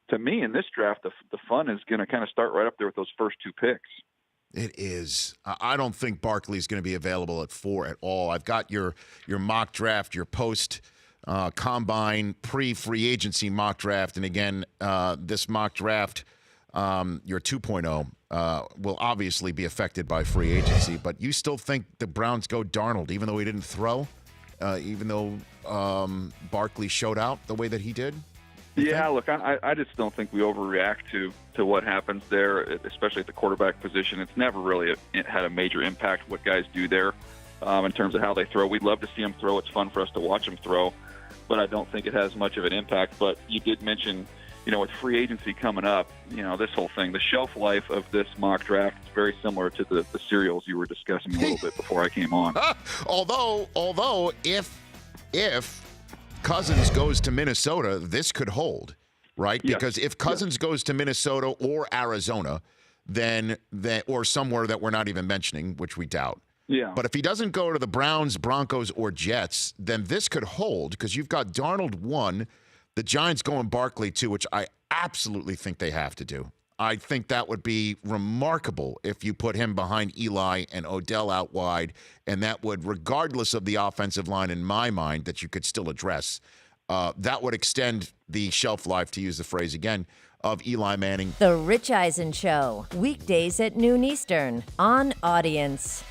to me, in this draft, the fun is going to kind of start right up there with those first two picks. It is. I don't think Barkley's going to be available at 4 at all. I've got your mock draft, your post combine, pre-free agency mock draft, and again, this mock draft, your 2.0, will obviously be affected by free agency. But you still think the Browns go Darnold, even though he didn't throw, even though Barkley showed out the way that he did? Yeah, look, I just don't think we overreact to what happens there, especially at the quarterback position. It's never really had a major impact what guys do there in terms of how they throw. We'd love to see them throw. It's fun for us to watch them throw, but I don't think it has much of an impact. But you did mention, with free agency coming up, this whole thing, the shelf life of this mock draft is very similar to the cereals you were discussing a little bit before I came on. Although if Cousins goes to Minnesota, this could hold, right? Yes. Because if Cousins goes to Minnesota or Arizona, then or somewhere that we're not even mentioning, which we doubt. Yeah. But if he doesn't go to the Browns, Broncos, or Jets, then this could hold because you've got Darnold 1, the Giants going Barkley 2, which I absolutely think they have to do. I think that would be remarkable if you put him behind Eli and Odell out wide, and that would, regardless of the offensive line in my mind, that you could still address, that would extend the shelf life, to use the phrase again, of Eli Manning. The Rich Eisen Show, weekdays at noon Eastern on Audience.